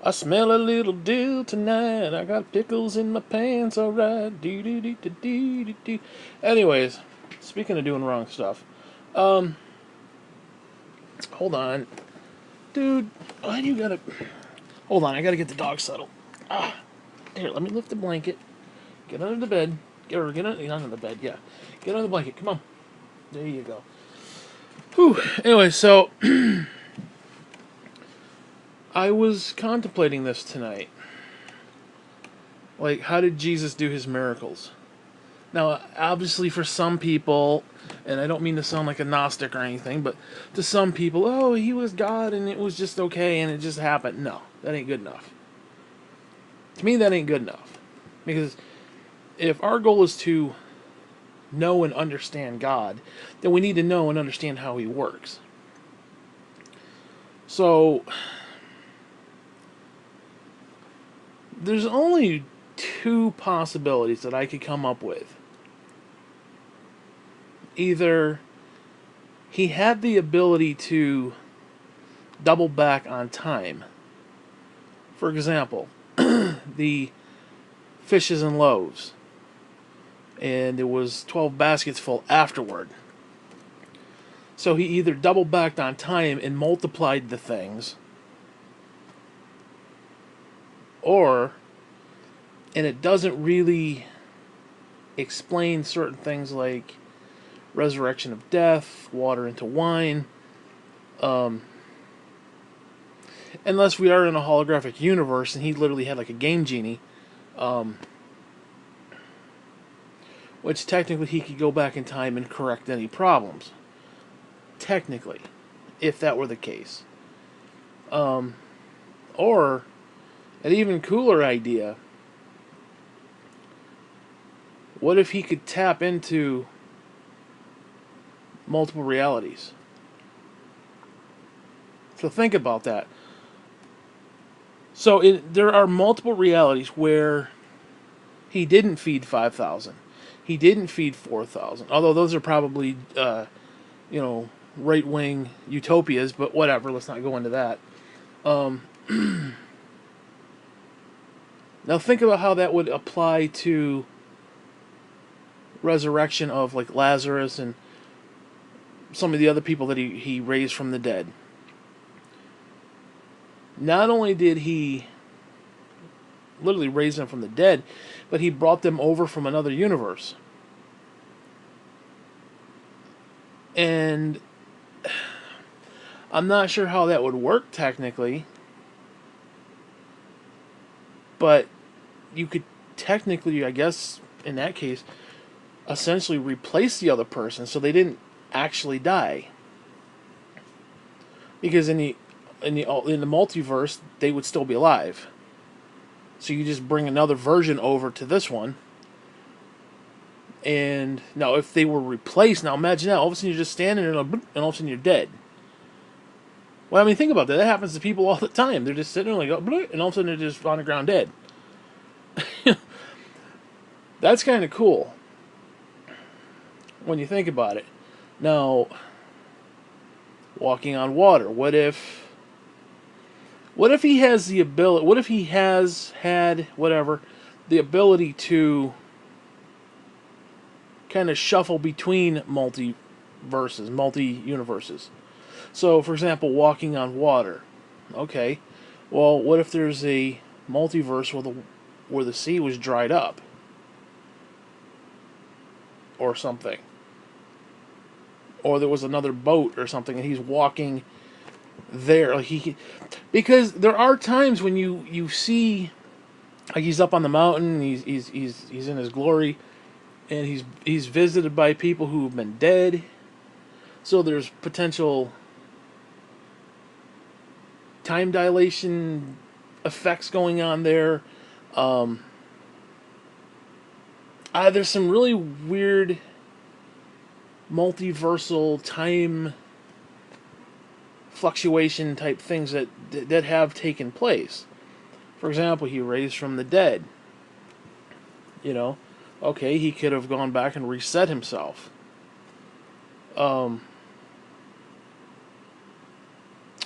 I smell a little dill tonight. I got pickles in my pants, alright. Do do do do do do do. Anyways, speaking of doing wrong stuff, um, hold on, dude. Why do you gotta? Hold on, I gotta get the dog settled. Ah, here, let me lift the blanket. Get under the bed. Get under the bed. Yeah, get under the blanket. Come on. There you go. Whew. Anyway, so I was contemplating this tonight. Like, how did Jesus do his miracles? Now, obviously, for some people, and I don't mean to sound like a Gnostic or anything, but to some people, oh, he was God and it was just okay and it just happened. No, that ain't good enough. To me, that ain't good enough. Because if our goal is to know and understand God, then we need to know and understand how he works. So, there's only two possibilities that I could come up with. Either he had the ability to double back on time. For example, the fishes and loaves, and there was 12 baskets full afterward. So he either double backed on time and multiplied the things, or, and it doesn't really explain certain things like resurrection of death, water into wine, unless we are in a holographic universe and he literally had like a game genie, which technically he could go back in time and correct any problems. Technically, if that were the case. Or, an even cooler idea, what if he could tap into multiple realities? So think about that. So there are multiple realities where he didn't feed 5,000. He didn't feed 4,000. Although those are probably, you know, right-wing utopias, but whatever, let's not go into that. Now think about how that would apply to resurrection of like Lazarus and some of the other people that he raised from the dead. Not only did he literally raise them from the dead, but he brought them over from another universe. And I'm not sure how that would work technically, but you could technically, I guess, in that case, essentially replace the other person so they didn't actually die. Because in the multiverse, they would still be alive. So you just bring another version over to this one. And now, if they were replaced, now imagine that all of a sudden you're just standing there and all of a sudden you're dead. Well, I mean, think about that. That happens to people all the time. They're just sitting there like, and all of a sudden they're just on the ground dead. That's kind of cool when you think about it. Now, walking on water. What if he has the ability? What if he has had whatever the ability to kind of shuffle between multi-universes? So, for example, walking on water. Okay, well, what if there's a multiverse where the sea was dried up, or something, or there was another boat or something, and he's walking there. Because there are times when you see, like, he's up on the mountain, he's in his glory, and he's visited by people who have been dead. So there's potential time dilation effects going on there. There's some really weird multiversal time fluctuation type things that have taken place. For example, he raised from the dead. You know, okay, he could have gone back and reset himself.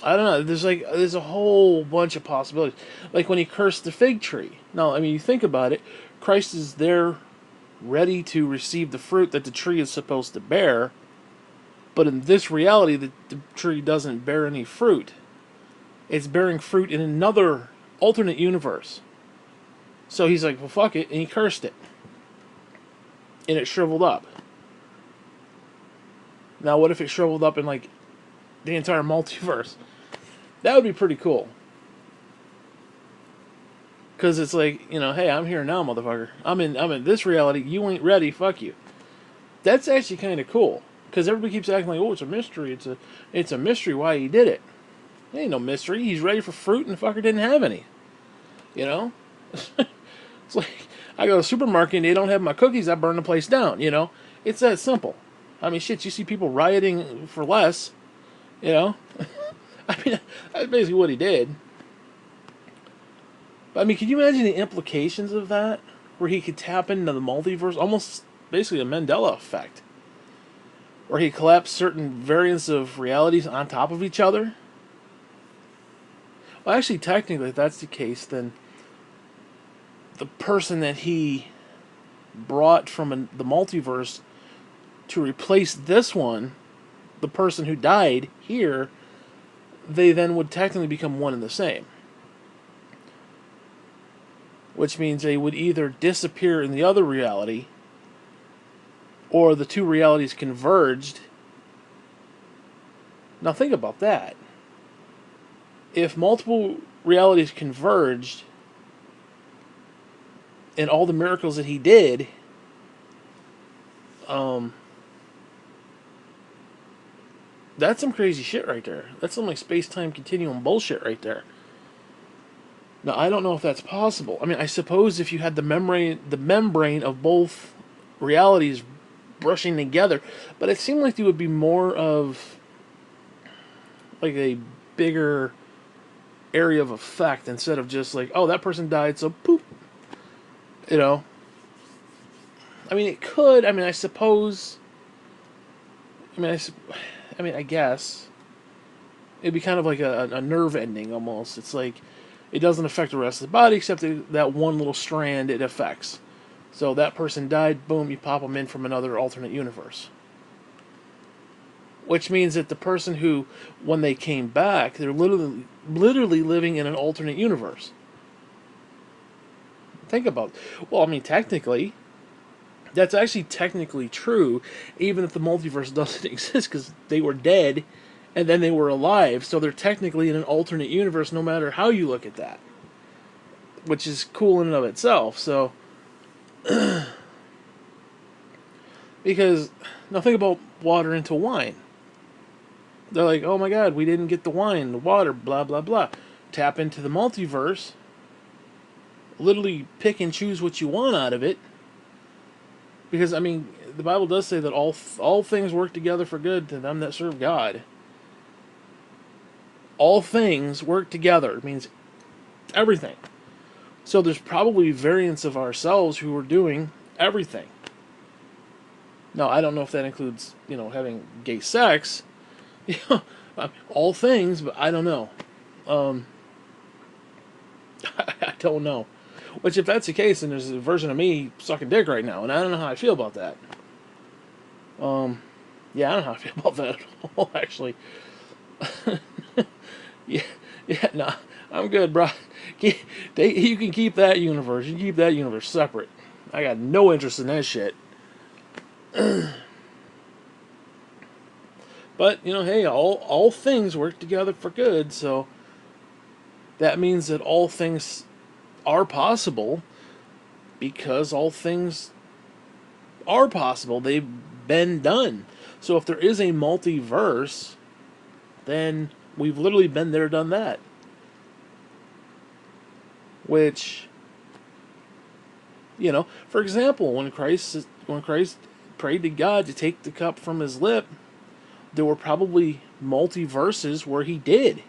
I don't know. There's a whole bunch of possibilities. Like when he cursed the fig tree. Now, I mean, you think about it. Christ is there, ready to receive the fruit that the tree is supposed to bear. But in this reality, the tree doesn't bear any fruit. It's bearing fruit in another alternate universe. So he's like, well, fuck it, and he cursed it, and it shriveled up. Now, what if it shriveled up in like the entire multiverse? That would be pretty cool. Because it's like, hey, I'm here now, motherfucker. I'm in this reality. You ain't ready. Fuck you. That's actually kind of cool. Because everybody keeps acting like, oh, it's a mystery. It's a mystery why he did it. It ain't no mystery. He's ready for fruit, and the fucker didn't have any. You know? It's like, I go to the supermarket and they don't have my cookies, I burn the place down, It's that simple. I mean, shit, you see people rioting for less, I mean, that's basically what he did. But, I mean, can you imagine the implications of that? Where he could tap into the multiverse, almost basically a Mandela effect. Where he collapsed certain variants of realities on top of each other. Well, actually, technically, if that's the case, then the person that he brought from the multiverse to replace this one, the person who died here, they then would technically become one and the same. Which means they would either disappear in the other reality, or the two realities converged. Now think about that. If multiple realities converged, and all the miracles that he did, that's some crazy shit right there. That's some like space-time continuum bullshit right there. Now, I don't know if that's possible. I mean, I suppose if you had the membrane of both realities brushing together, but it seemed like there would be more of like a bigger area of effect instead of just like, oh, that person died, so poop. I mean, it could. I mean, I suppose. I guess it'd be kind of like a nerve ending almost. It's like it doesn't affect the rest of the body except that one little strand it affects. So that person died, boom, you pop them in from another alternate universe. Which means that the person who, when they came back, they're literally living in an alternate universe. Think about it. Well, I mean, technically, that's actually technically true, even if the multiverse doesn't exist, because they were dead, and then they were alive, so they're technically in an alternate universe no matter how you look at that. Which is cool in and of itself, so... because, now think about water into wine. They're like, oh my god, we didn't get the wine, the water, blah blah blah. Tap into the multiverse, literally pick and choose what you want out of it. Because, I mean, the Bible does say that all things work together for good to them that serve God. All things work together. It means everything. So there's probably variants of ourselves who are doing everything. Now, I don't know if that includes, having gay sex. All things, but I don't know. I don't know. Which, if that's the case, then there's a version of me sucking dick right now, and I don't know how I feel about that. Yeah, I don't know how I feel about that at all, actually. yeah, nah, I'm good, bro. You can keep that universe. You can keep that universe separate. I got no interest in that shit. But, hey, all things work together for good, so that means that all things are possible because all things are possible. They've been done. So if there is a multiverse, then we've literally been there, done that. Which, for example, when Christ prayed to God to take the cup from his lip, there were probably multiverses where he did.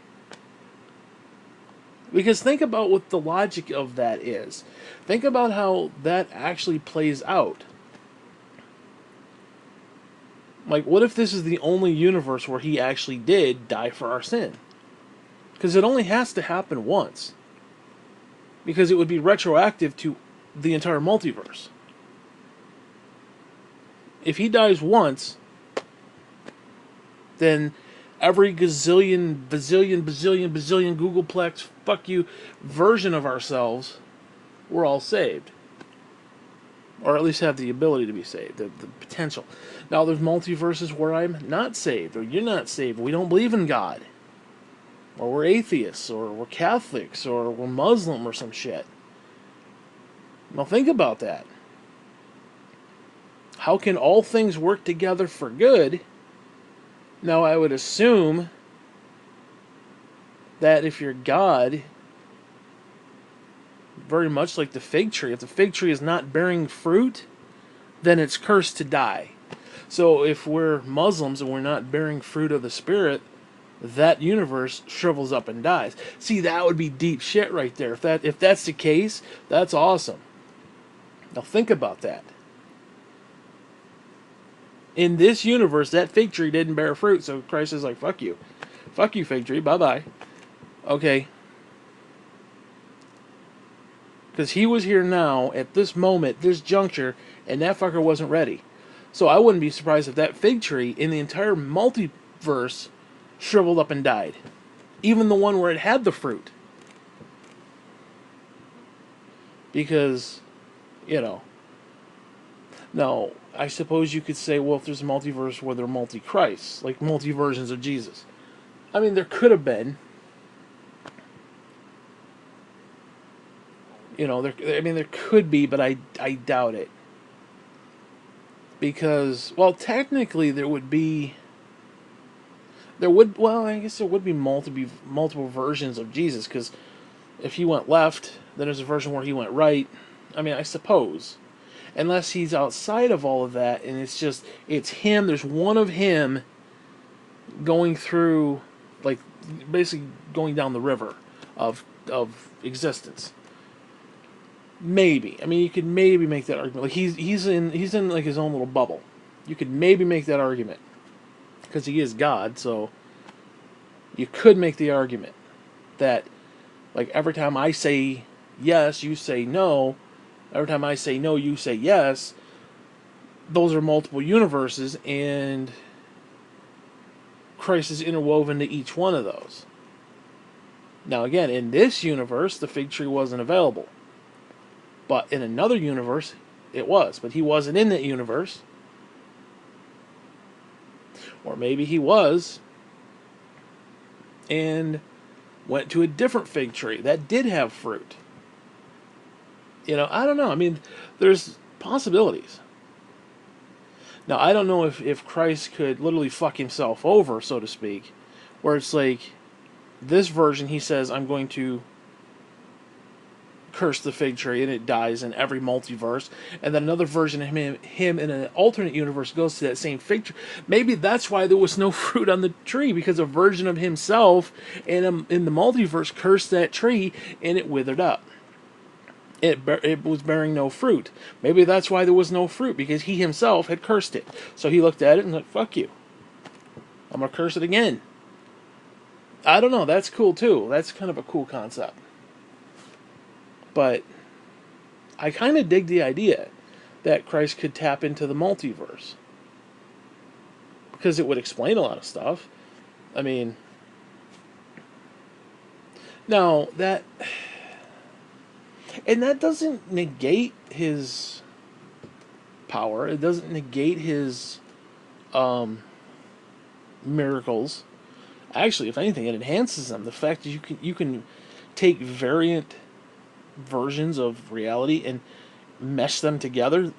Because think about what the logic of that is. Think about how that actually plays out. Like, what if this is the only universe where he actually did die for our sin? Because it only has to happen once. Because it would be retroactive to the entire multiverse. If he dies once, then every gazillion, bazillion, Googleplex, fuck you, version of ourselves, we're all saved. Or at least have the ability to be saved, the potential. Now, there's multiverses where I'm not saved, or you're not saved, we don't believe in God. Or we're atheists, or we're Catholics, or we're Muslim, or some shit. Now, think about that. How can all things work together for good? Now, I would assume that if you're God, very much like the fig tree, if the fig tree is not bearing fruit, then it's cursed to die. So if we're Muslims and we're not bearing fruit of the Spirit, that universe shrivels up and dies. See, that would be deep shit right there. If that's the case, that's awesome. Now think about that. In this universe, that fig tree didn't bear fruit, so Christ is like, fuck you. Fuck you, fig tree, bye-bye. Okay. Because he was here now, at this moment, this juncture, and that fucker wasn't ready. So I wouldn't be surprised if that fig tree in the entire multiverse shriveled up and died. Even the one where it had the fruit. Because, you know. Now, I suppose you could say, well, if there's a multiverse where there are multi-Christs, like multi-versions of Jesus. I mean, there could have been. You know, there could be, but I doubt it. Because, well, technically there would be... I guess there would be multiple versions of Jesus, because if he went left, then there's a version where he went right. I mean, I suppose. Unless he's outside of all of that, and it's him, there's one of him going through, like, basically going down the river of existence. Maybe. I mean, you could maybe make that argument. Like, he's in like his own little bubble. You could maybe make that argument. Because he is God, so you could make the argument that, like, every time I say yes, you say no. Every time I say no, you say yes. Those are multiple universes, and Christ is interwoven to each one of those. Now, again, in this universe, the fig tree wasn't available. But in another universe, it was. But he wasn't in that universe. Or maybe he was, and went to a different fig tree that did have fruit. You know, I don't know. I mean, there's possibilities. Now, I don't know if Christ could literally fuck himself over, so to speak, where it's like, this version, he says, I'm going to curse the fig tree, and it dies in every multiverse, and then another version of him in an alternate universe goes to that same fig tree. Maybe that's why there was no fruit on the tree, because a version of himself in the multiverse cursed that tree, and it withered up. It was bearing no fruit. Maybe that's why there was no fruit, because he himself had cursed it. So he looked at it and like, fuck you. I'm going to curse it again. I don't know. That's cool too. That's kind of a cool concept. But I kind of dig the idea that Christ could tap into the multiverse. Because it would explain a lot of stuff. I mean, now that... And that doesn't negate his power. It doesn't negate his miracles. Actually, if anything, it enhances them. The fact that you can take variant versions of reality and mesh them together,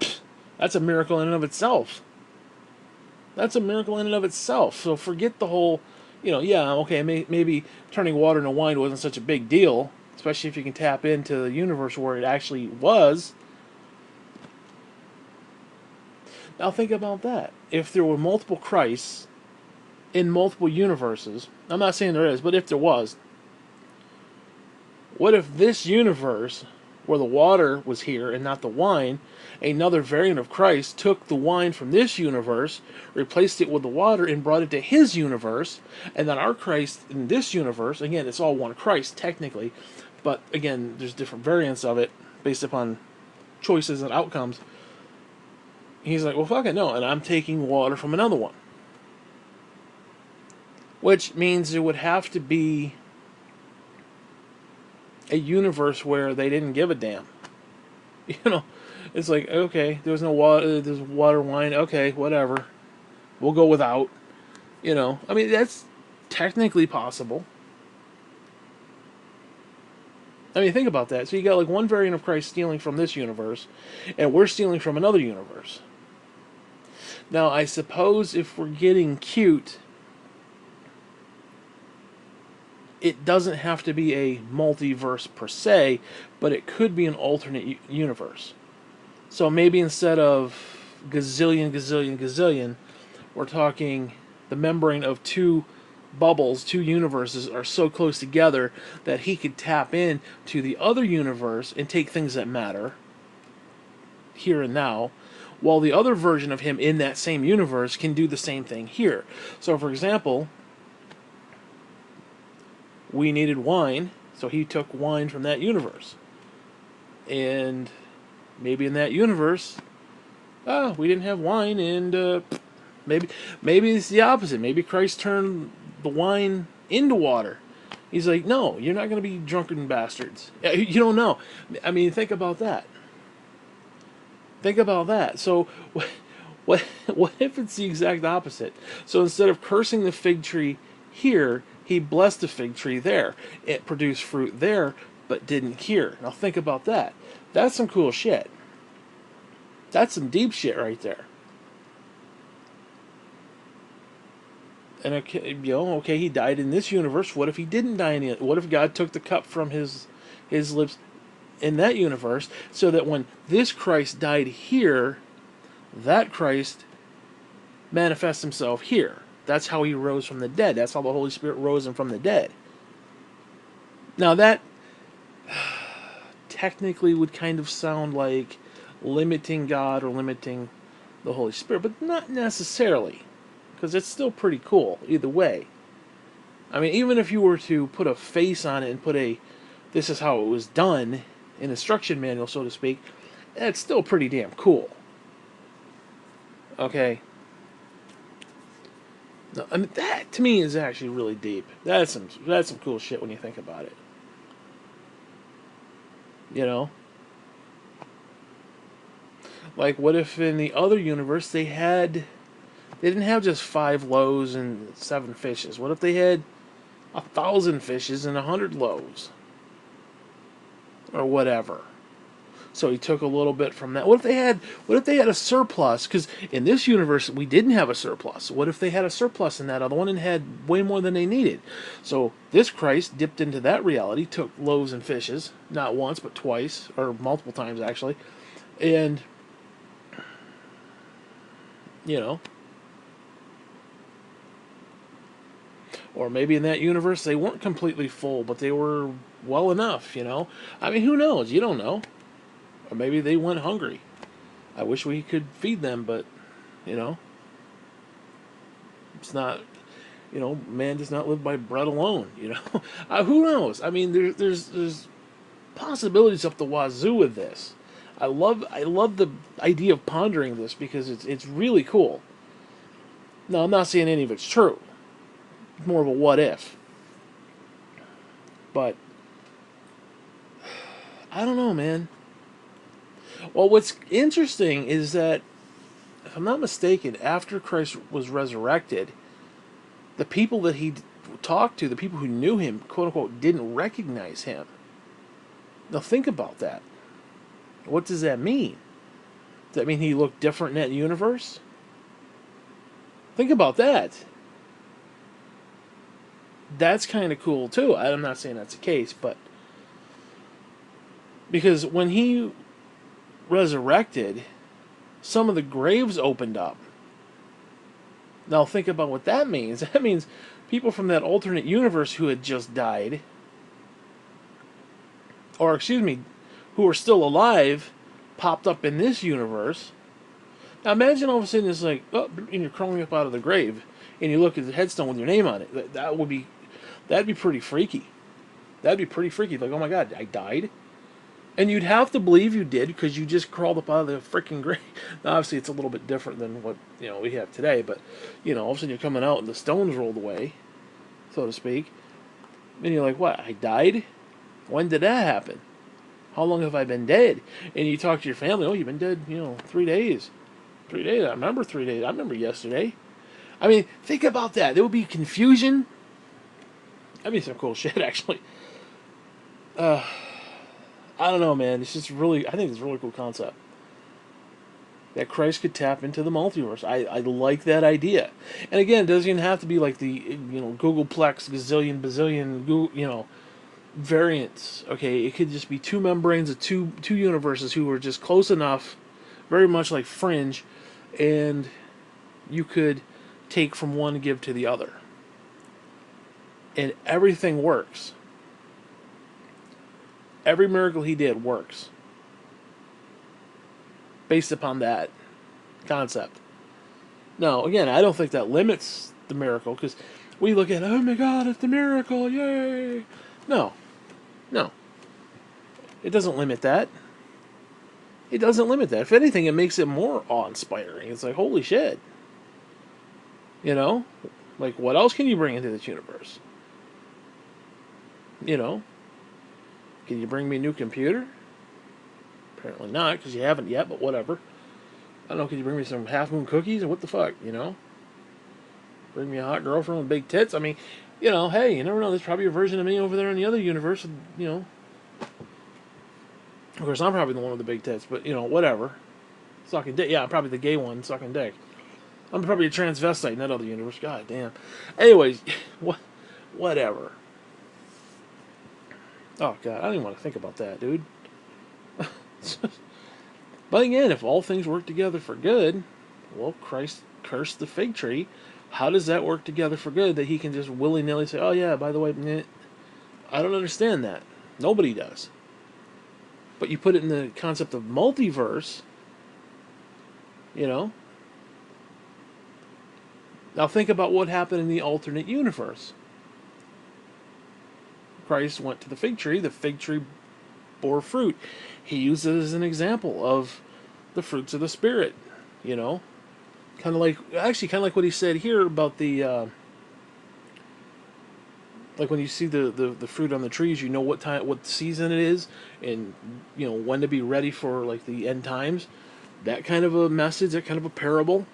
that's a miracle in and of itself. That's a miracle in and of itself. So forget the whole, yeah, okay, maybe turning water into wine wasn't such a big deal, especially if you can tap into the universe where it actually was. Now think about that. If there were multiple Christs in multiple universes, I'm not saying there is, but if there was, what if this universe where the water was here and not the wine, another variant of Christ took the wine from this universe, replaced it with the water, and brought it to his universe. And then our Christ in this universe, again, it's all one Christ technically, but again, there's different variants of it based upon choices and outcomes. He's like, well, fuck it, no, and I'm taking water from another one. Which means it would have to be a universe where they didn't give a damn. You know, it's like, okay, there's no water, there's water, wine, okay, whatever. We'll go without. You know, I mean, that's technically possible. I mean, think about that. So you got like one variant of Christ stealing from this universe, and we're stealing from another universe. Now, I suppose if we're getting cute, it doesn't have to be a multiverse per se, but it could be an alternate universe. So maybe instead of gazillion, gazillion, gazillion, we're talking the membrane of two bubbles, two universes are so close together that he could tap in to the other universe and take things that matter here and now, while the other version of him in that same universe can do the same thing here. So, for example, we needed wine, so he took wine from that universe. And maybe in that universe, we didn't have wine, and maybe it's the opposite. Maybe Christ turned the wine into water. He's like, no, you're not going to be drunken bastards. You don't know. I mean, think about that. Think about that. So, what if it's the exact opposite? So instead of cursing the fig tree here, he blessed the fig tree there. It produced fruit there, but didn't here. Now think about that. That's some cool shit. That's some deep shit right there. And okay, he died in this universe. What if he didn't die in it? What if God took the cup from his lips in that universe, so that when this Christ died here, that Christ manifests himself here? That's how he rose from the dead. That's how the Holy Spirit rose him from the dead. Now that technically would kind of sound like limiting God or limiting the Holy Spirit, but not necessarily, because it's still pretty cool either way. I mean, even if you were to put a face on it and put this is how it was done, an instruction manual, so to speak, it's still pretty damn cool. Okay? No, I mean, that to me is actually really deep. That's some cool shit when you think about it. You know? Like, what if in the other universe they didn't have just 5 loaves and 7 fishes? What if they had 1,000 fishes and 100 loaves? Or whatever. So he took a little bit from that. What if they had a surplus? Because in this universe we didn't have a surplus. What if they had a surplus in that other one and had way more than they needed? So this Christ dipped into that reality, took loaves and fishes, not once but twice, or multiple times actually, and or maybe in that universe they weren't completely full, but they were well enough. I mean, who knows? You don't know. Or maybe they went hungry. I wish we could feed them, but, it's not, man does not live by bread alone, who knows? I mean, there's possibilities up the wazoo with this. I love the idea of pondering this because it's really cool. Now, I'm not saying any of it's true. It's more of a what if. But, I don't know, man. Well, what's interesting is that, if I'm not mistaken, after Christ was resurrected, the people that he talked to, the people who knew him, quote unquote, didn't recognize him. Now think about that. What does that mean? Does that mean he looked different in that universe? Think about that. That's kind of cool too. I'm not saying that's the case, but because when he resurrected, some of the graves opened up. Now think about what that means. That means people from that alternate universe who had just died, or excuse me, who are still alive popped up in this universe. Now imagine all of a sudden it's like, oh, and you're crawling up out of the grave, and you look at the headstone with your name on it. That'd be pretty freaky. That'd be pretty freaky. Like, oh my God, I died, and you'd have to believe you did because you just crawled up out of the freaking grave. Now, obviously, it's a little bit different than what we have today, but all of a sudden you're coming out and the stone's rolled away, so to speak, and you're like, what? I died? When did that happen? How long have I been dead? And you talk to your family. Oh, you've been dead, 3 days. 3 days. I remember 3 days. I remember yesterday. I mean, think about that. There would be confusion. That'd be some cool shit, actually. I don't know, man. It's just really, I think it's a really cool concept. That Christ could tap into the multiverse. I like that idea. And again, it doesn't even have to be like the, Googleplex, gazillion, bazillion, variants. Okay, it could just be two membranes of two universes who are just close enough, very much like Fringe, and you could take from one and give to the other. And everything works. Every miracle he did works. Based upon that concept. Now, again, I don't think that limits the miracle, because we look at, oh my God, it's the miracle, yay! No. It doesn't limit that. It doesn't limit that. If anything, it makes it more awe-inspiring. It's like, holy shit. Like, what else can you bring into this universe? Can you bring me a new computer? Apparently not, because you haven't yet, but whatever. I don't know, can you bring me some Half Moon cookies? Or what the fuck, Bring me a hot girlfriend with big tits? I mean, hey, you never know. There's probably a version of me over there in the other universe, Of course, I'm probably the one with the big tits, but, whatever. Sucking dick. Yeah, I'm probably the gay one sucking dick. I'm probably a transvestite in that other universe. God damn. Anyways, whatever. Oh, God, I don't even want to think about that, dude. But again, if all things work together for good, well, Christ cursed the fig tree. How does that work together for good that he can just willy-nilly say, oh, yeah, by the way, I don't understand that. Nobody does. But you put it in the concept of multiverse, Now think about what happened in the alternate universe. Christ went to the fig tree bore fruit. He used it as an example of the fruits of the Spirit, Kind of like what he said here about the, like when you see the fruit on the trees, you know what season it is, and, when to be ready for, like, the end times. That kind of a message, that kind of a parable,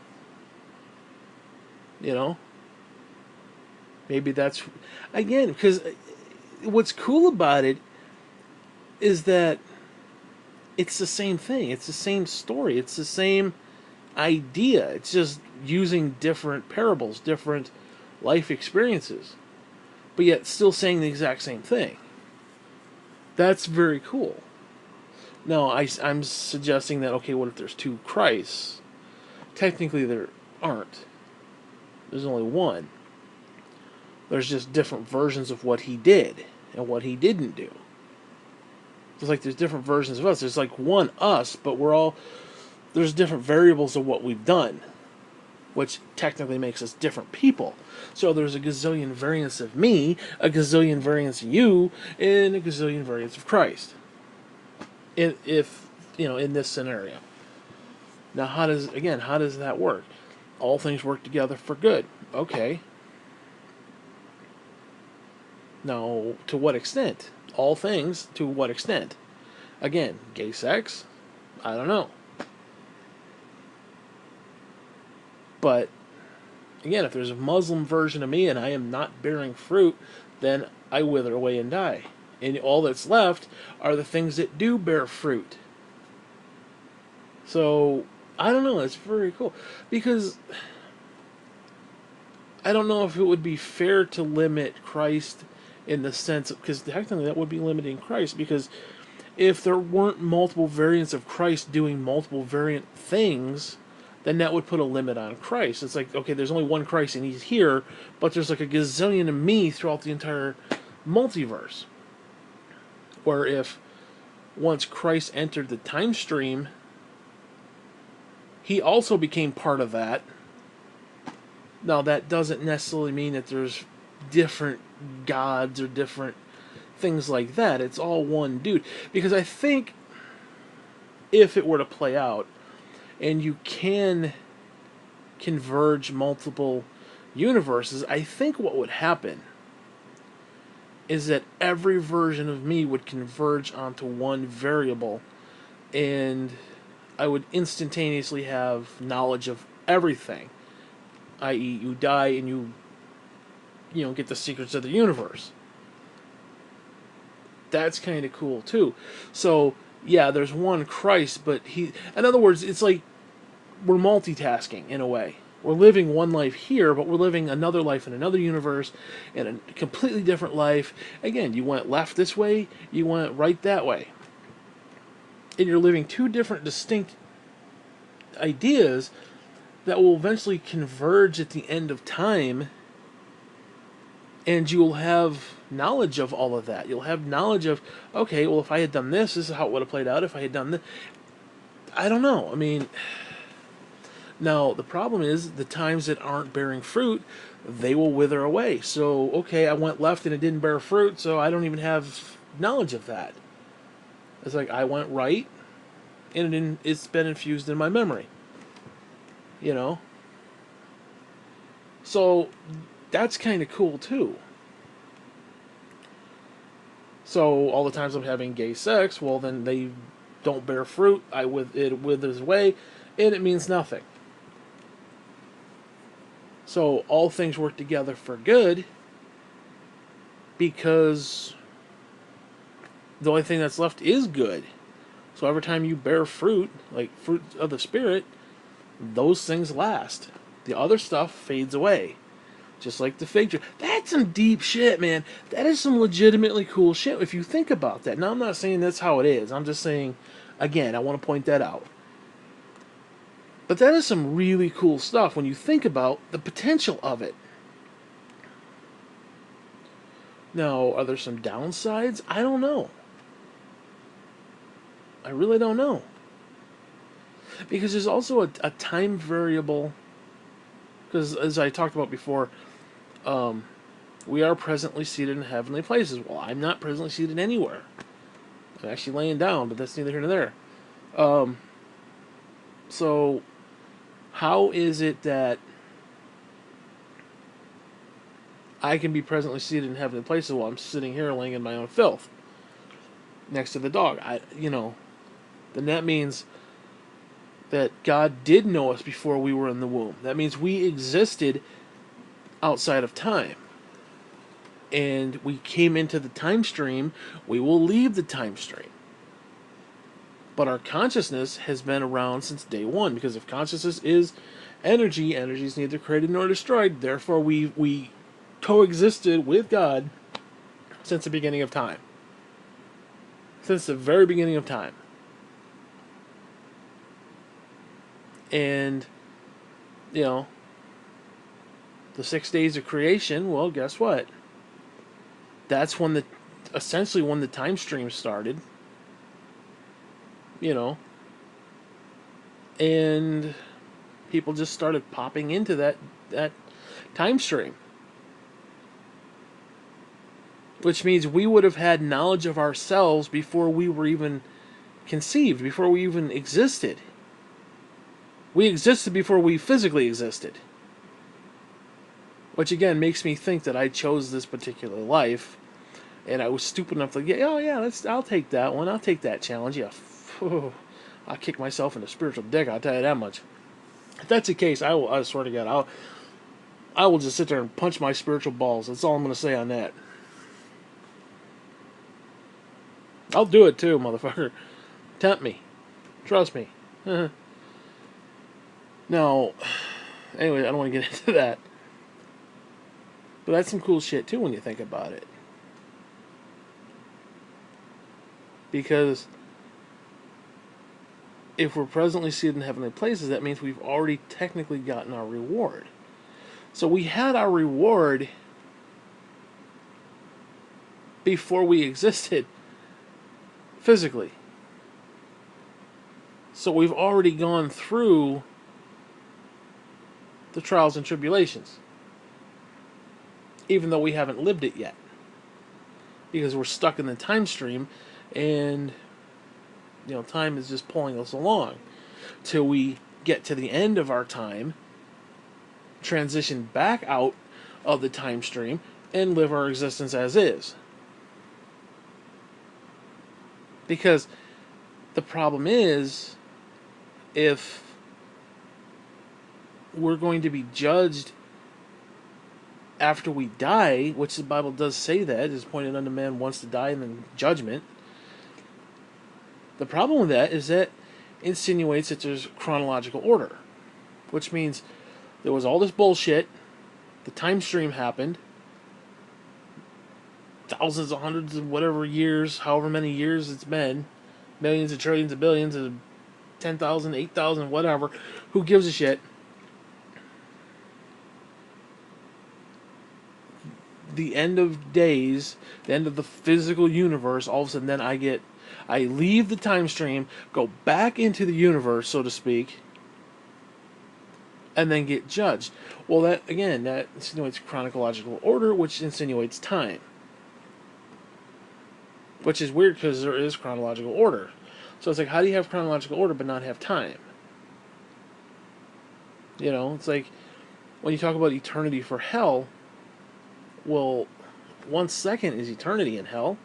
Maybe that's, again, because what's cool about it is that it's the same thing. It's the same story. It's the same idea. It's just using different parables, different life experiences, but yet still saying the exact same thing. That's very cool. Now, I'm suggesting that, okay, what if there's two Christs? Technically, there aren't. There's only one. There's just different versions of what he did and what he didn't do. Just like there's different versions of us. There's like one us, but there's different variables of what we've done, which technically makes us different people. So there's a gazillion variants of me, a gazillion variants of you, and a gazillion variants of Christ. In this scenario. Now, how does that work? All things work together for good. Okay. Now, to what extent? All things, to what extent? Again, gay sex? I don't know. But, again, if there's a Muslim version of me and I am not bearing fruit, then I wither away and die. And all that's left are the things that do bear fruit. So, I don't know, it's very cool. Because I don't know if it would be fair to limit Christ in the sense of, because technically that would be limiting Christ, because if there weren't multiple variants of Christ doing multiple variant things, then that would put a limit on Christ. It's like, okay, there's only one Christ and he's here, but there's like a gazillion of me throughout the entire multiverse. Or if once Christ entered the time stream, he also became part of that. Now, that doesn't necessarily mean that there's different gods or different things like that. It's all one dude. Because I think if it were to play out, and you can converge multiple universes, I think what would happen is that every version of me would converge onto one variable, and I would instantaneously have knowledge of everything. I.e., you die and you get the secrets of the universe. That's kind of cool too. So yeah, there's one Christ, but in other words, it's like we're multitasking in a way. We're living one life here, but we're living another life in another universe, in a completely different life. Again, you went left this way, you went right that way. And you're living two different distinct ideas that will eventually converge at the end of time, and you'll have knowledge of all of that. You'll have knowledge of, okay, well, if I had done this, this is how it would have played out. If I had done this, I don't know. I mean, now the problem is the times that aren't bearing fruit, they will wither away. So, okay, I went left and it didn't bear fruit, so I don't even have knowledge of that. It's like I went right, and it's been infused in my memory. You know? So, that's kind of cool, too. So, all the times I'm having gay sex, well, then they don't bear fruit, it withers away, and it means nothing. So, all things work together for good, because the only thing that's left is good. So every time you bear fruit, like fruit of the Spirit, those things last. The other stuff fades away. Just like the fig tree. That's some deep shit, man. That is some legitimately cool shit if you think about that. Now, I'm not saying that's how it is. I'm just saying, again, I want to point that out. But that is some really cool stuff when you think about the potential of it. Now, are there some downsides? I don't know. I really don't know. Because there's also a time variable. Because as I talked about before, we are presently seated in heavenly places. Well, I'm not presently seated anywhere. I'm actually laying down, but that's neither here nor there. So, how is it that I can be presently seated in heavenly places while I'm sitting here laying in my own filth next to the dog? Then that means that God did know us before we were in the womb. That means we existed outside of time. And we came into the time stream, we will leave the time stream. But our consciousness has been around since day one, because if consciousness is energy, energy is neither created nor destroyed. Therefore, we coexisted with God since the beginning of time. Since the very beginning of time. And, the 6 days of creation, well, guess what? That's essentially when the time stream started. And people just started popping into that time stream. Which means we would have had knowledge of ourselves before we were even conceived, before we even existed. We existed before we physically existed. Which again makes me think that I chose this particular life, and I was stupid enough to I'll take that one. I'll take that challenge. Yeah, I'll kick myself in the spiritual dick. I'll tell you that much. If that's the case, I swear to God, I will just sit there and punch my spiritual balls. That's all I'm going to say on that. I'll do it too, motherfucker. Tempt me. Trust me. Now, anyway, I don't want to get into that. But that's some cool shit too when you think about it. Because if we're presently seated in heavenly places, that means we've already technically gotten our reward. So we had our reward before we existed physically. So we've already gone through the trials and tribulations, even though we haven't lived it yet. Because we're stuck in the time stream, and time is just pulling us along till we get to the end of our time, transition back out of the time stream, and live our existence as is. Because the problem is, if we're going to be judged after we die, which the Bible does say that, is pointed unto man once to die and then judgment. The problem with that is that insinuates that there's chronological order, which means there was all this bullshit, the time stream happened, thousands of hundreds of whatever years, however many years it's been, millions of trillions of billions of 10,000, 8,000, whatever, who gives a shit? The end of days, the end of the physical universe, all of a sudden then I leave the time stream, go back into the universe, so to speak, and then get judged. Well, that insinuates chronological order, which insinuates time. Which is weird because there is chronological order. So it's like, how do you have chronological order but not have time? It's like when you talk about eternity for hell, well, 1 second is eternity in hell.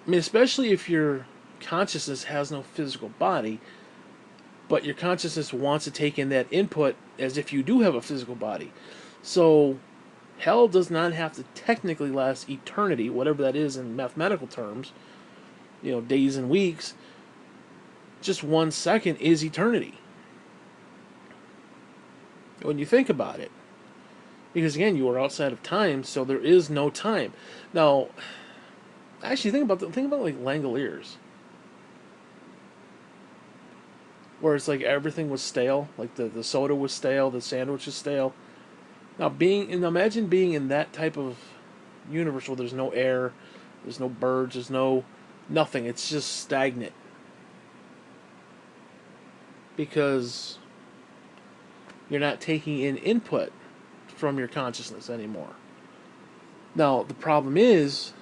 I mean, especially if your consciousness has no physical body, but your consciousness wants to take in that input as if you do have a physical body. So, hell does not have to technically last eternity, whatever that is in mathematical terms, days and weeks. Just 1 second is eternity, when you think about it. Because again, you are outside of time, so there is no time. Now, actually, think about like Langoliers, where it's like everything was stale, like the soda was stale, the sandwich was stale. Now, imagine being in that type of universe where there's no air, there's no birds, there's no nothing. It's just stagnant because you're not taking in input from your consciousness anymore. Now, the problem is,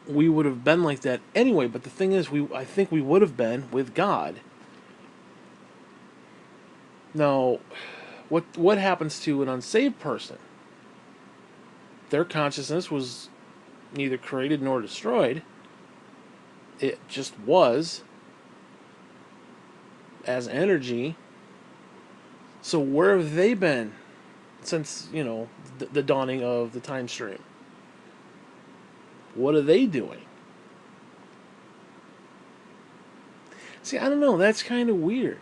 we would have been like that anyway, but the thing is, I think we would have been with God. Now, what happens to an unsaved person? Their consciousness was neither created nor destroyed. It just was as energy. So where have they been since, the dawning of the time stream? What are they doing? See, I don't know. That's kind of weird.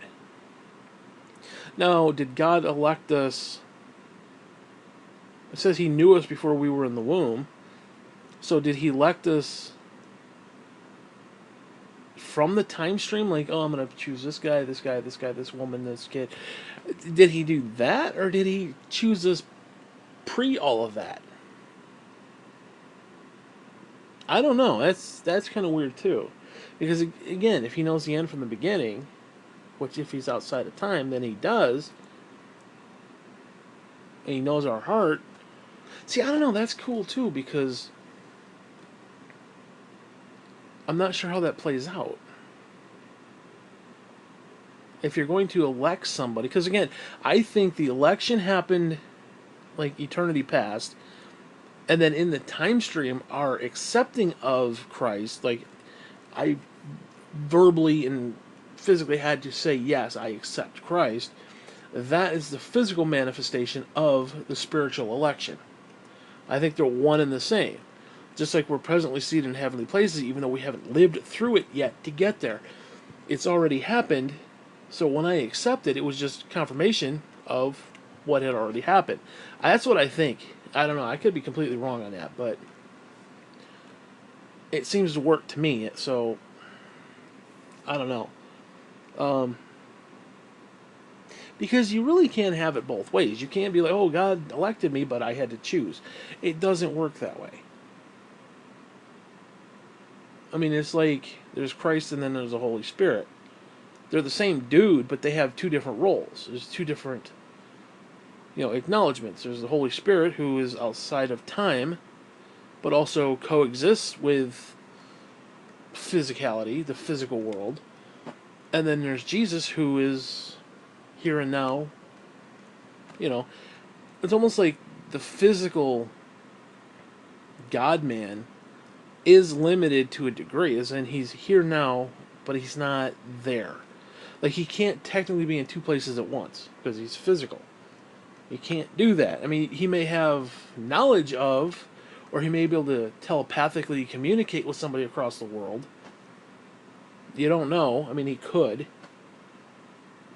Now, did God elect us? It says He knew us before we were in the womb. So did He elect us from the time stream? Like, oh, I'm going to choose this guy, this guy, this guy, this woman, this kid. Did He do that? Or did He choose us pre all of that? I don't know. That's kind of weird too. Because, again, if He knows the end from the beginning, which if He's outside of time, then He does, and He knows our heart. See, I don't know. That's cool too, because I'm not sure how that plays out. If you're going to elect somebody, because again, I think the election happened like eternity past, and then in the time stream are accepting of Christ. Like, I verbally and physically had to say, yes, I accept Christ. That is the physical manifestation of the spiritual election. I think they're one and the same. Just like we're presently seated in heavenly places, even though we haven't lived through it yet to get there. It's already happened, so when I accept it, it was just confirmation of what had already happened. That's what I think. I don't know, I could be completely wrong on that, but it seems to work to me, so I don't know. Because you really can't have it both ways. You can't be like, oh, God elected me, but I had to choose. It doesn't work that way. I mean, it's like there's Christ and then there's the Holy Spirit. They're the same dude, but they have two different roles. There's two different, acknowledgments. There's the Holy Spirit, who is outside of time, but also coexists with physicality, the physical world. And then there's Jesus, who is here and now. You know, it's almost like the physical God man is limited to a degree, as in he's here now, but he's not there. Like, he can't technically be in two places at once because he's physical. He can't do that. I mean, he may have knowledge of, or he may be able to telepathically communicate with somebody across the world. You don't know. I mean, he could.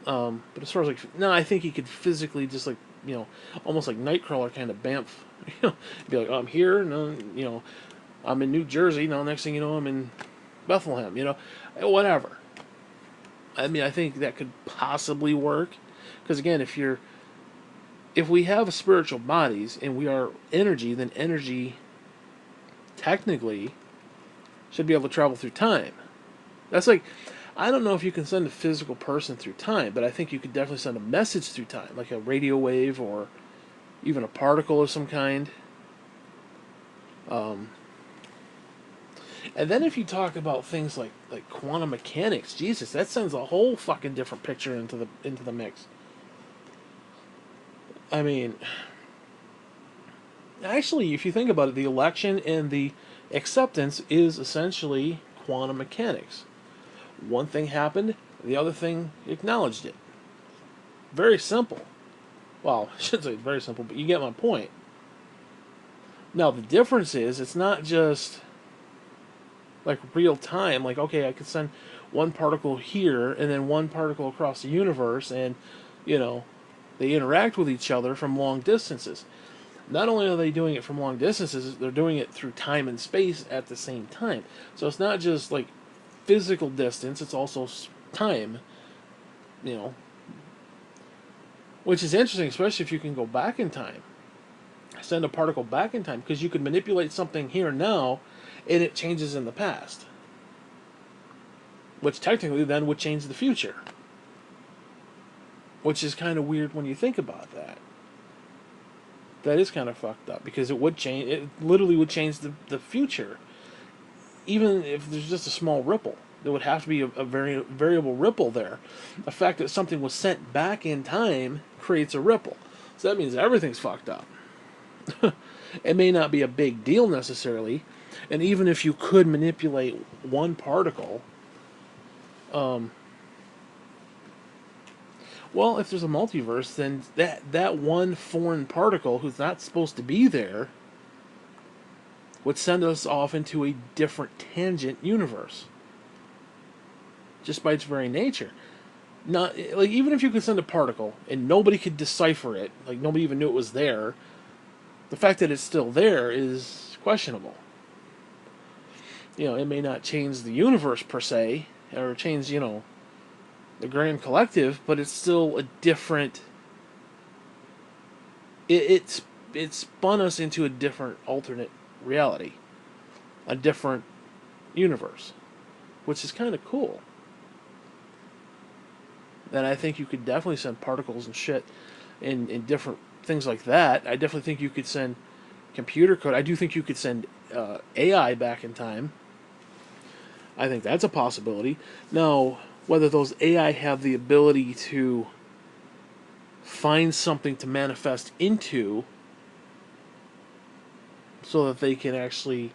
But as far as like, no, I think he could physically just like, almost like Nightcrawler kind of bamf. Be like, oh, I'm here, no, I'm in New Jersey. Now, next thing you know, I'm in Bethlehem. Whatever. I mean, I think that could possibly work, because again, if we have spiritual bodies and we are energy, then energy technically should be able to travel through time. That's like, I don't know if you can send a physical person through time, but I think you could definitely send a message through time, like a radio wave or even a particle of some kind. And then if you talk about things like quantum mechanics, Jesus, that sends a whole fucking different picture into the mix. I mean, actually, if you think about it, the election and the acceptance is essentially quantum mechanics. One thing happened, the other thing acknowledged it. Very simple. Well, I shouldn't say very simple, but you get my point. Now, the difference is, it's not just like real time, like, okay, I could send one particle here and then one particle across the universe, and, they interact with each other from long distances. Not only are they doing it from long distances, they're doing it through time and space at the same time. So it's not just like physical distance, it's also time, which is interesting, especially if you can go back in time. Send a particle back in time, because you could manipulate something here and now, and it changes in the past, which technically then would change the future, which is kind of weird when you think about that. That is kind of fucked up, because it would change. It literally would change the future, even if there's just a small ripple. There would have to be a very variable ripple there. The fact that something was sent back in time creates a ripple, so that means everything's fucked up. It may not be a big deal necessarily, and even if you could manipulate one particle, well, if there's a multiverse, then that one foreign particle who's not supposed to be there would send us off into a different tangent universe, just by its very nature. Not like, even if you could send a particle and nobody could decipher it, like nobody even knew it was there, the fact that it's still there is questionable. It may not change the universe per se, or change, the grand collective, but it's still a different. It spun us into a different alternate reality, a different universe, which is kind of cool. And I think you could definitely send particles and shit in different things like that. I definitely think you could send computer code. I do think you could send AI back in time. I think that's a possibility. Now, whether those AI have the ability to find something to manifest into, so that they can actually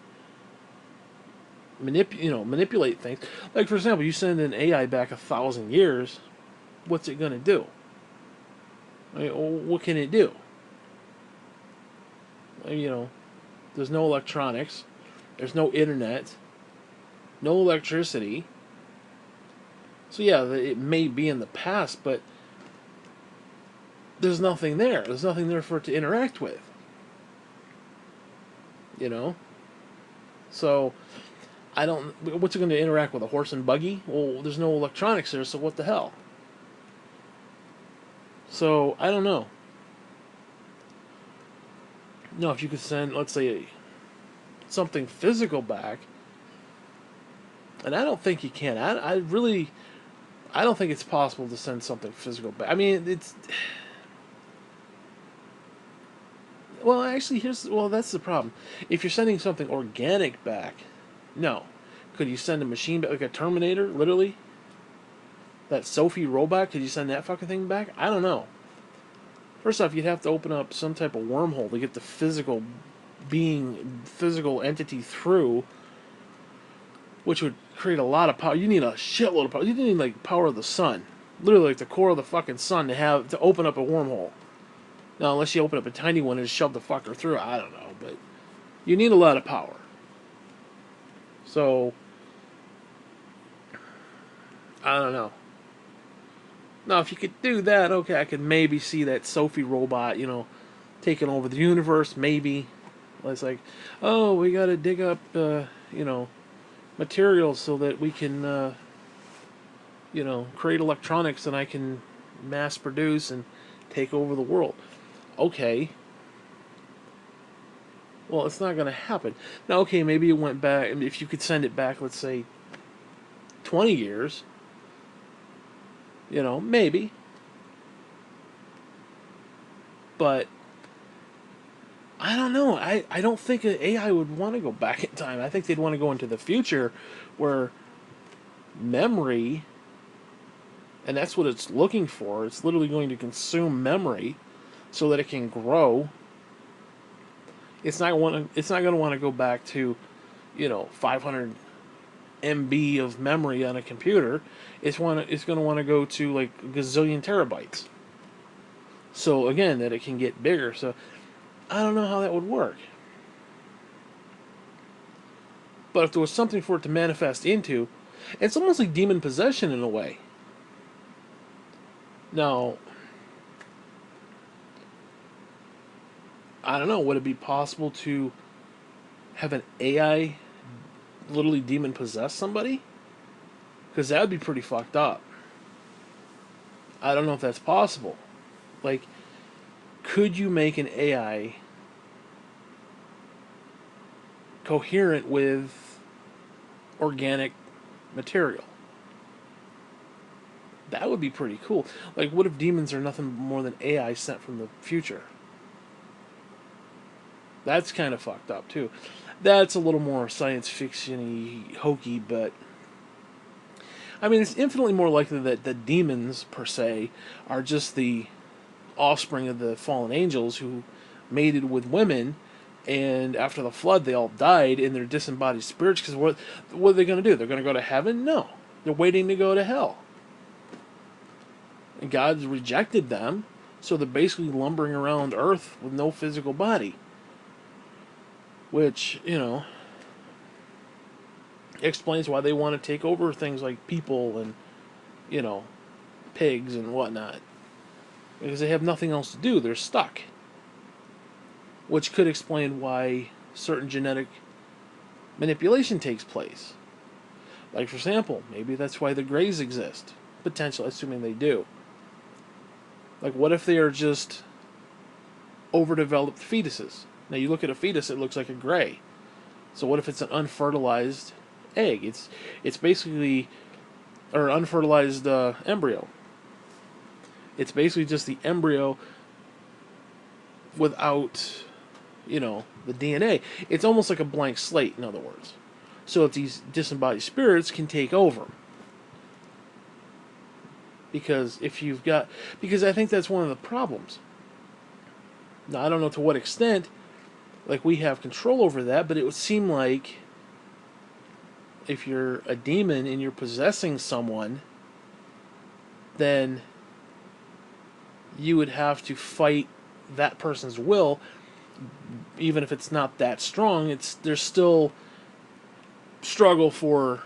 manipulate things. Like, for example, you send an AI back 1,000 years, what's it going to do? I mean, what can it do? There's no electronics, there's no internet, no electricity. So yeah, it may be in the past, but there's nothing there. There's nothing there for it to interact with. So I don't. What's it going to interact with? A horse and buggy? Well, there's no electronics there, so what the hell? So I don't know. No, if you could send, let's say, something physical back, And I don't think you can. I don't think it's possible to send something physical back. I mean, it's well, actually, that's the problem. If you're sending something organic back, no. Could you send a machine back, like a Terminator, literally? That Sophie robot, could you send that fucking thing back? I don't know. First off, you'd have to open up some type of wormhole to get the physical entity through, which would create a lot of power. You need a shitload of power. You need like power of the sun, literally like the core of the fucking sun to open up a wormhole. Now, unless you open up a tiny one and just shove the fucker through, I don't know, but you need a lot of power. So, I don't know. Now, if you could do that, okay, I could maybe see that Sophie robot, taking over the universe, maybe. It's like, oh, we gotta dig up, materials so that we can, create electronics and I can mass produce and take over the world. Okay. Well, it's not going to happen. Now, okay, maybe it went back, if you could send it back, let's say, 20 years, maybe. But, I don't know. I don't think an AI would want to go back in time. I think they'd want to go into the future where memory, and that's what it's looking for, it's literally going to consume memory so that it can grow. It's not going to want to go back to, 500 MB of memory on a computer. It's going to want to go to like a gazillion terabytes. So again, that it can get bigger. So I don't know how that would work. But if there was something for it to manifest into, it's almost like demon possession in a way. Now, I don't know, would it be possible to have an AI literally demon possess somebody? Because that would be pretty fucked up. I don't know if that's possible. Like, could you make an AI coherent with organic material? That would be pretty cool. Like, what if demons are nothing more than AI sent from the future? That's kind of fucked up, too. That's a little more science fiction-y, hokey, but I mean, it's infinitely more likely that the demons, per se, are just the offspring of the fallen angels who mated with women, and after the flood, they all died in their disembodied spirits, because what are they going to do? They're going to go to heaven? No. They're waiting to go to hell. And God rejected them, so they're basically lumbering around Earth with no physical body. Which, explains why they want to take over things like people and, pigs and whatnot. Because they have nothing else to do. They're stuck. Which could explain why certain genetic manipulation takes place. Like, for example, maybe that's why the Greys exist. Potentially, assuming they do. Like, what if they are just overdeveloped fetuses? Now, you look at a fetus, it looks like a Grey. So what if it's an unfertilized egg? It's basically, or unfertilized embryo. It's basically just the embryo without, the DNA. It's almost like a blank slate, in other words. So if these disembodied spirits can take over. Because I think that's one of the problems. Now, I don't know to what extent, like, we have control over that, but it would seem like if you're a demon and you're possessing someone, then you would have to fight that person's will, even if it's not that strong. There's still struggle for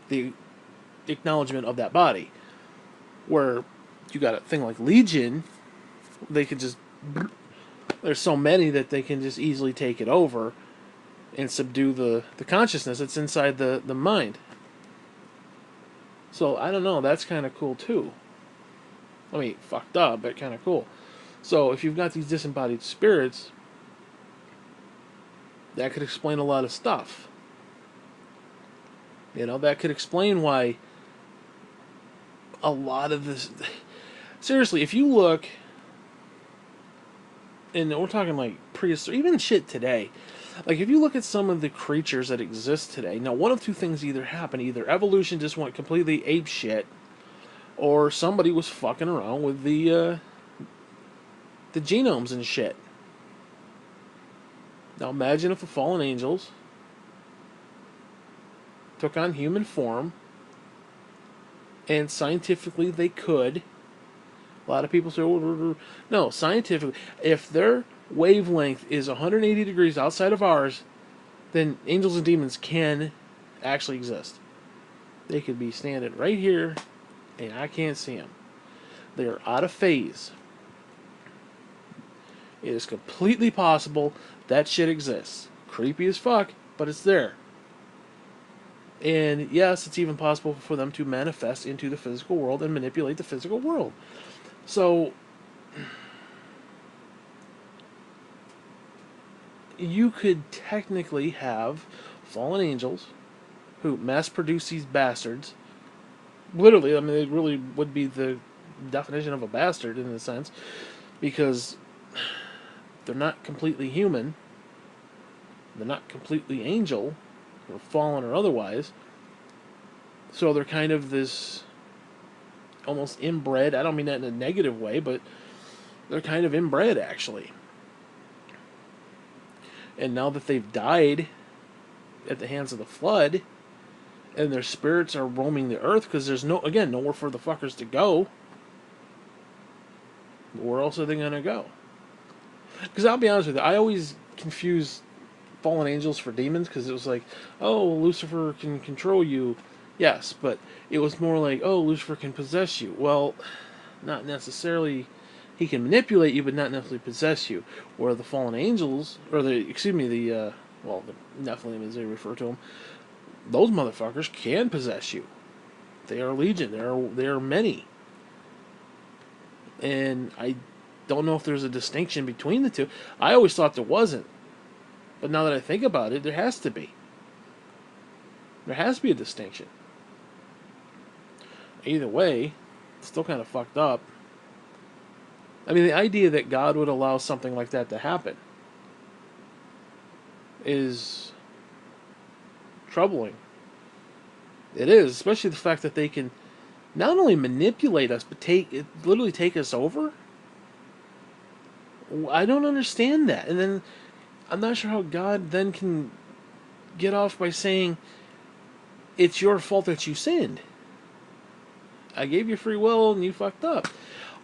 the acknowledgement of that body. Where you got a thing like Legion, they could just, there's so many that they can just easily take it over and subdue the consciousness that's inside the mind. So, I don't know, that's kind of cool too. I mean, fucked up, but kind of cool. So, if you've got these disembodied spirits, that could explain a lot of stuff. You know, that could explain why a lot of this. Seriously, if you look, and we're talking like prehistoric, even shit today. Like, if you look at some of the creatures that exist today, now one of two things either happened: either evolution just went completely ape shit, or somebody was fucking around with the genomes and shit. Now imagine if the fallen angels took on human form, and scientifically they could. A lot of people say, oh, no, scientifically, if their wavelength is 180 degrees outside of ours, then angels and demons can actually exist. They could be standing right here, and I can't see them. They're out of phase. It is completely possible that shit exists. Creepy as fuck, but it's there. And yes, it's even possible for them to manifest into the physical world and manipulate the physical world. So, you could technically have fallen angels who mass produce these bastards. Literally, I mean, it really would be the definition of a bastard in a sense, because they're not completely human, they're not completely angel, or fallen or otherwise, so they're kind of this almost inbred. I don't mean that in a negative way, but they're kind of inbred, actually. And now that they've died at the hands of the flood, and their spirits are roaming the earth, because there's nowhere for the fuckers to go, where else are they gonna go? Because I'll be honest with you, I always confuse fallen angels for demons, because it was like, oh, Lucifer can control you. Yes, but it was more like, oh, Lucifer can possess you. Well, not necessarily. He can manipulate you, but not necessarily possess you. Where the fallen angels, or the Nephilim as they refer to them, those motherfuckers can possess you. They are legion. They are many. And I don't know if there's a distinction between the two. I always thought there wasn't. But now that I think about it, there has to be. There has to be a distinction. Either way, it's still kind of fucked up. I mean, the idea that God would allow something like that to happen is troubling. It is, especially the fact that they can not only manipulate us, but literally take us over. I don't understand that. And then I'm not sure how God then can get off by saying it's your fault that you sinned. I gave you free will and you fucked up.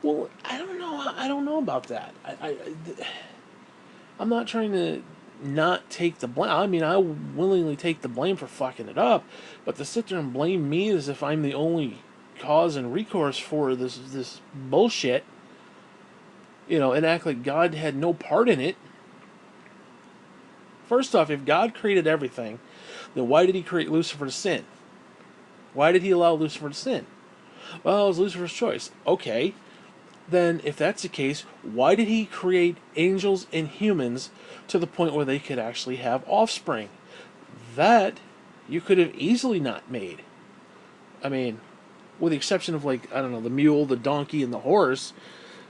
Well, I don't know. I don't know about that. I'm not trying to not take the blame. I mean, I willingly take the blame for fucking it up, but to sit there and blame me as if I'm the only cause and recourse for this bullshit, and act like God had no part in it. First off, if God created everything, then why did he create Lucifer to sin? Why did he allow Lucifer to sin? Well, it was Lucifer's choice. Okay, then if that's the case, why did he create angels and humans to the point where they could actually have offspring? That you could have easily not made. I mean, with the exception of, like, I don't know, the mule, the donkey, and the horse,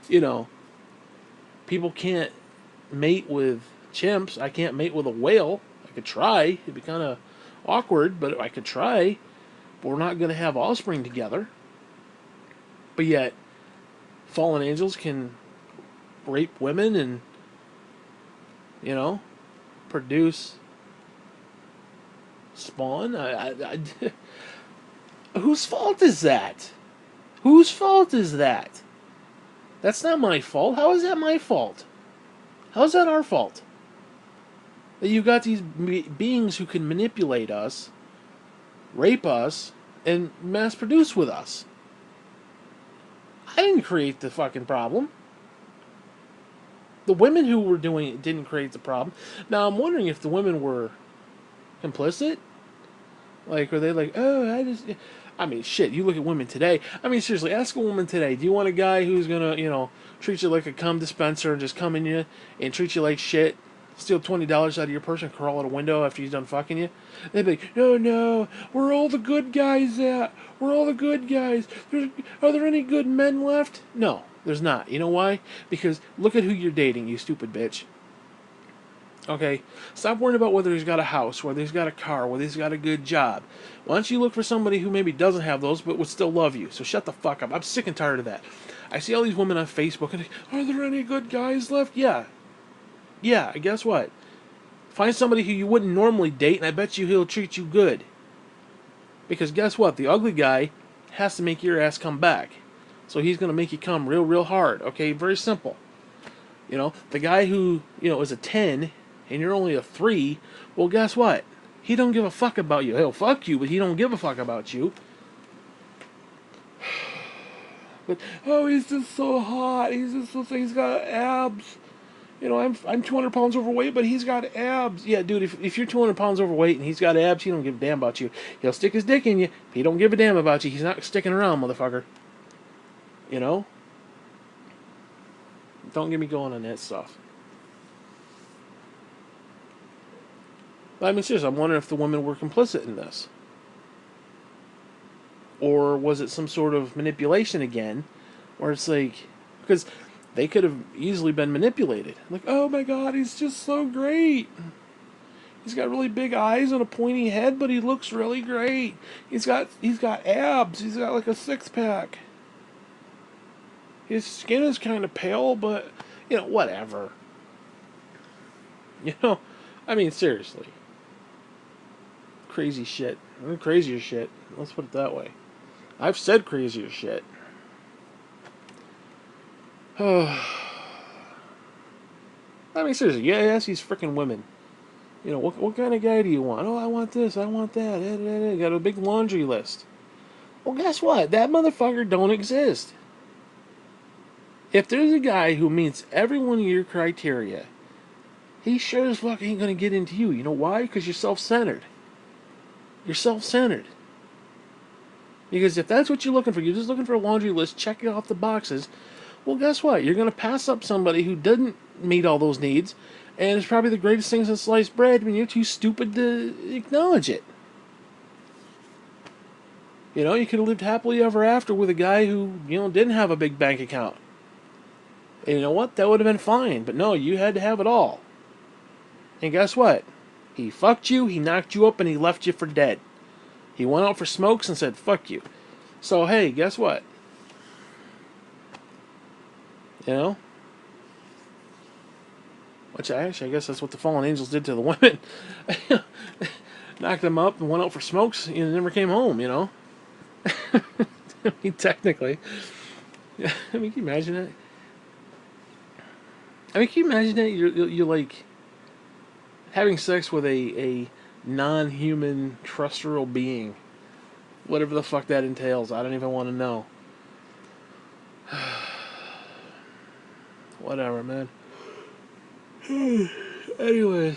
people can't mate with chimps. I can't mate with a whale. I could try. It'd be kind of awkward, but I could try. But we're not going to have offspring together. But yet, fallen angels can rape women and, produce spawn. Whose fault is that? Whose fault is that? That's not my fault. How is that my fault? How is that our fault? That you've got these beings who can manipulate us, rape us, and mass produce with us. I didn't create the fucking problem. The women who were doing it didn't create the problem. Now, I'm wondering if the women were complicit. Like, are they like, oh, I mean, shit, you look at women today. I mean, seriously, ask a woman today, do you want a guy who's gonna, treat you like a cum dispenser and just come in you and treat you like shit? steal $20 out of your purse and crawl out a window after he's done fucking you. They'd be like, no, no, where are all the good guys at? Where are all the good guys? Are there any good men left? No, there's not. You know why? Because look at who you're dating, you stupid bitch. Okay? Stop worrying about whether he's got a house, whether he's got a car, whether he's got a good job. Why don't you look for somebody who maybe doesn't have those but would still love you? So shut the fuck up. I'm sick and tired of that. I see all these women on Facebook and are there any good guys left? Yeah. Yeah, guess what? Find somebody who you wouldn't normally date, and I bet you he'll treat you good. Because guess what? The ugly guy has to make your ass come back. So he's going to make you come real, real hard. Okay? Very simple. You know, the guy who, is a 10, and you're only a 3, well, guess what? He don't give a fuck about you. He'll fuck you, but he don't give a fuck about you. But, oh, he's just so hot. He's just so, he's got abs. I'm 200 pounds overweight, but he's got abs. Yeah, dude, if you're 200 pounds overweight and he's got abs, he don't give a damn about you. He'll stick his dick in you. If he don't give a damn about you, he's not sticking around, motherfucker. You know? Don't get me going on that stuff. But I mean, seriously, I'm wondering if the women were complicit in this. Or was it some sort of manipulation again? Where it's like... Because... they could have easily been manipulated. Like, oh my god, he's just so great. He's got really big eyes and a pointy head, but he looks really great. He's got abs. He's got like a six-pack. His skin is kind of pale, but, whatever. I mean, seriously. Crazy shit. I mean, crazier shit. Let's put it that way. I've said crazier shit. I mean, seriously, you ask these freaking women, what kind of guy do you want? Oh, I want this, I want that. Got a big laundry list. Well, guess what? That motherfucker don't exist. If there's a guy who meets every one of your criteria, he sure as fuck ain't gonna get into you. You know why? Because you're self-centered. You're self-centered. Because if that's what you're looking for, you're just looking for a laundry list, checking off the boxes. Well, guess what? You're going to pass up somebody who doesn't meet all those needs, and it's probably the greatest thing since sliced bread when you're too stupid to acknowledge it. You could have lived happily ever after with a guy who, didn't have a big bank account. And you know what? That would have been fine. But no, you had to have it all. And guess what? He fucked you, he knocked you up, and he left you for dead. He went out for smokes and said, fuck you. So, hey, guess what? Which I guess that's what the fallen angels did to the women. Knocked them up and went out for smokes and never came home, I mean, technically. I mean, can you imagine that? I mean, can you imagine that? You're like having sex with a non-human terrestrial being. Whatever the fuck that entails. I don't even want to know. Whatever, man. Anyways.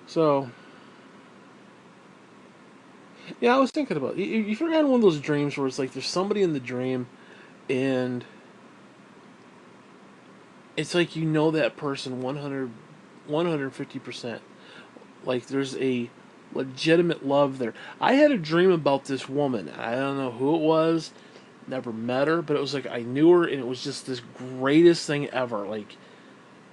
So. Yeah, I was thinking about... You've ever had one of those dreams where it's like there's somebody in the dream and it's like that person 150%. Like there's a legitimate love there. I had a dream about this woman. I don't know who it was. Never met her, but it was like I knew her, and it was just this greatest thing ever. Like,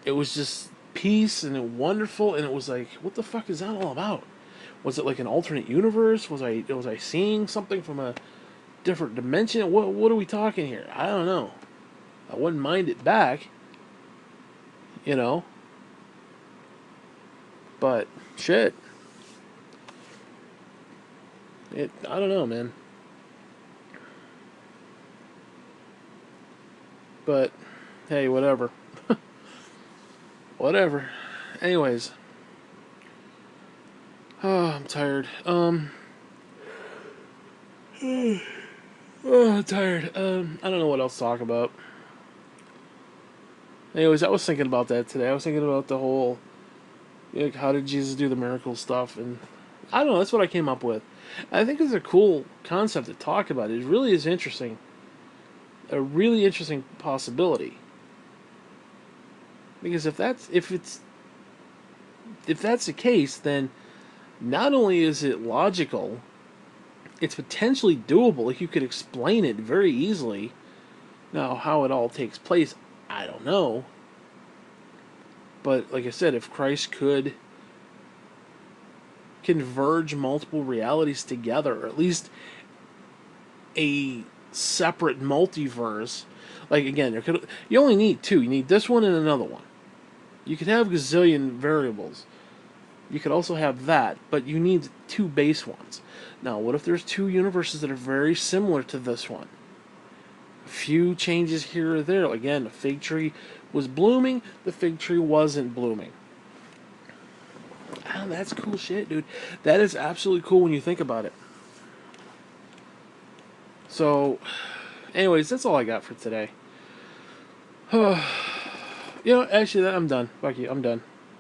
it was just peace and wonderful, and it was like, what the fuck is that all about? Was it like an alternate universe? Was I seeing something from a different dimension? What are we talking here? I don't know. I wouldn't mind it back, but shit. I don't know, man. But, hey, whatever. Whatever. Anyways. Oh, I'm tired. Oh, I'm tired. I don't know what else to talk about. Anyways, I was thinking about that today. I was thinking about the whole, how did Jesus do the miracle stuff? And I don't know, that's what I came up with. I think it's a cool concept to talk about. It really is interesting. A really interesting possibility. Because if that's the case, then not only is it logical, it's potentially doable. Like, you could explain it very easily. Now, how it all takes place, I don't know. But like I said, if Christ could converge multiple realities together, or at least a separate multiverse, like, again, you only need two. You need this one and another one. You could have gazillion variables. You could also have that, but you need two base ones. Now, what if there's two universes that are very similar to this one? A few changes here or there. Again, the fig tree was blooming, the fig tree wasn't blooming. Ah, that's cool shit, dude. That is absolutely cool when you think about it. So, anyways, that's all I got for today. Actually, I'm done. Fuck you, I'm done.